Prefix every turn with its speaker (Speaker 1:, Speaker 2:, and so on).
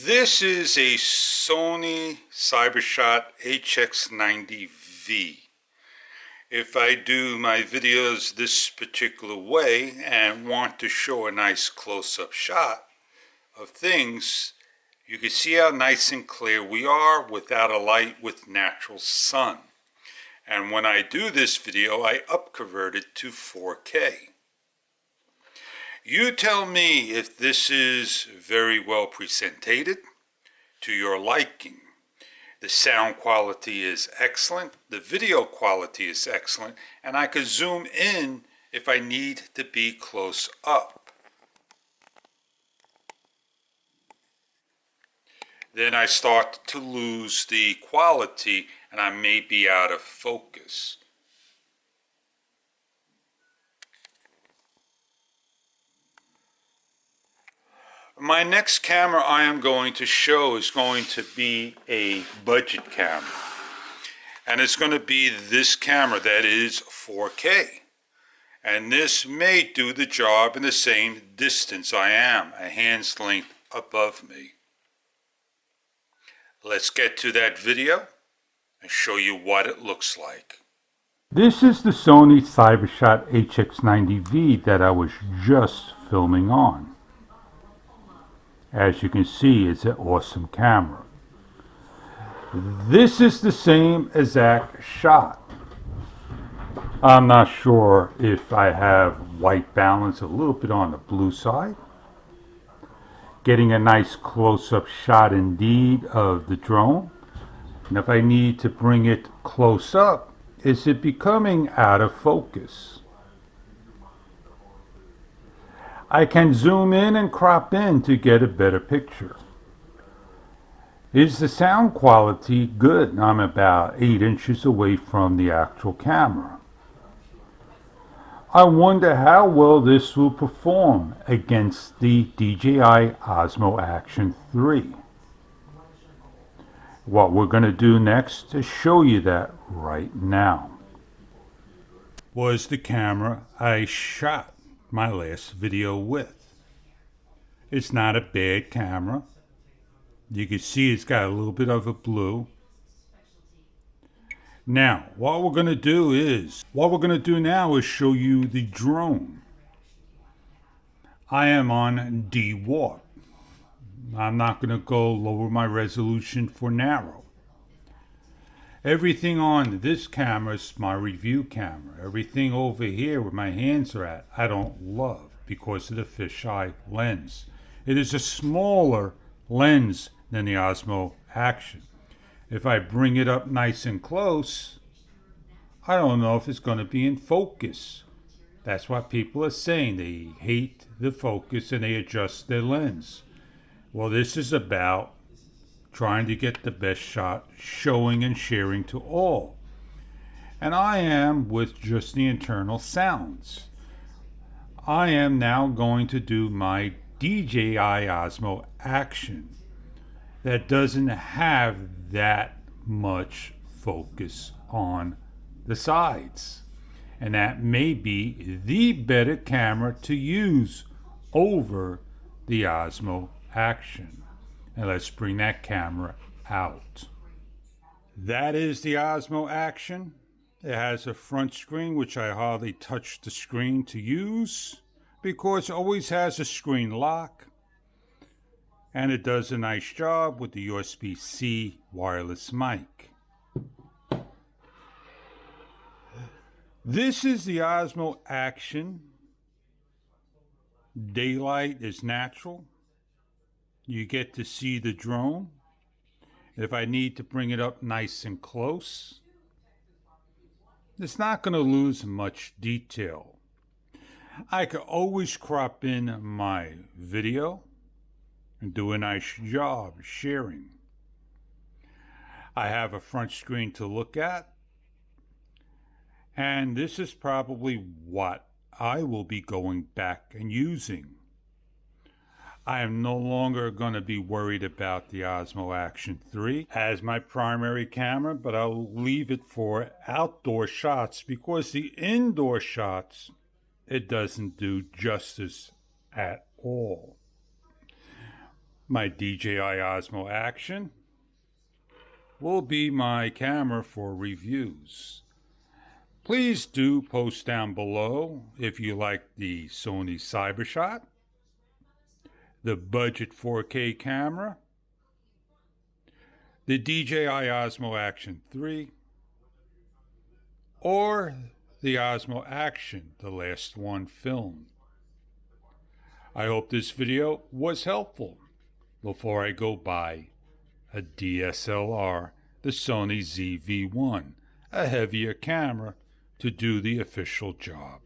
Speaker 1: This is a Sony Cybershot HX90V. If I do my videos this particular way and want to show a nice close-up shot of things, you can see how nice and clear we are without a light with natural sun. And when I do this video, I upconvert it to 4K. You tell me if this is very well presented to your liking. The sound quality is excellent, the video quality is excellent, and I could zoom in if I need to be close up. Then I start to lose the quality and I may be out of focus. My next camera I am going to show is going to be a budget camera. And it's going to be this camera that is 4K. And this may do the job in the same distance I am, a hand's length above me. Let's get to that video and show you what it looks like. This is the Sony Cybershot HX90V that I was just filming on. As you can see, it's an awesome camera. This is the same exact shot. I'm not sure if I have white balance a little bit on the blue side. Getting a nice close-up shot indeed of the drone. And if I need to bring it close up, is it becoming out of focus? I can zoom in and crop in to get a better picture. Is the sound quality good? I'm about 8 inches away from the actual camera. I wonder how well this will perform against the DJI Osmo Action 3. What we're going to do next is show you that right now. Was the camera I shot my last video with. It's not a bad camera. You can see it's got a little bit of a blue. Now, what we're going to do now is show you the drone. I am on D-Warp. I'm not going to go lower my resolution for narrow. Everything on this camera is my review camera. Everything over here where my hands are at, I don't love because of the fisheye lens. It is a smaller lens than the Osmo Action. If I bring it up nice and close, I don't know if it's going to be in focus. That's what people are saying. They hate the focus and they adjust their lens. Well, this is about trying to get the best shot, showing and sharing to all. And I am with just the internal sounds. I am now going to do my DJI Osmo Action that doesn't have that much focus on the sides. And that may be the better camera to use over the Osmo Action. And let's bring that camera out. That is the Osmo Action. It has a front screen, which I hardly touch the screen to use because it always has a screen lock. And it does a nice job with the USB-C wireless mic. This is the Osmo Action. Daylight is natural. You get to see the drone. If I need to bring it up nice and close, it's not going to lose much detail. I can always crop in my video and do a nice job sharing. I have a front screen to look at, and this is probably what I will be going back and using. I am no longer going to be worried about the Osmo Action 3 as my primary camera, but I'll leave it for outdoor shots because the indoor shots, it doesn't do justice at all. My DJI Osmo Action will be my camera for reviews. Please do post down below if you like the Sony CyberShot, the budget 4K camera, the DJI Osmo Action 3, or the Osmo Action, the last one filmed. I hope this video was helpful. Before I go buy a DSLR, the Sony ZV-E10, a heavier camera to do the official job.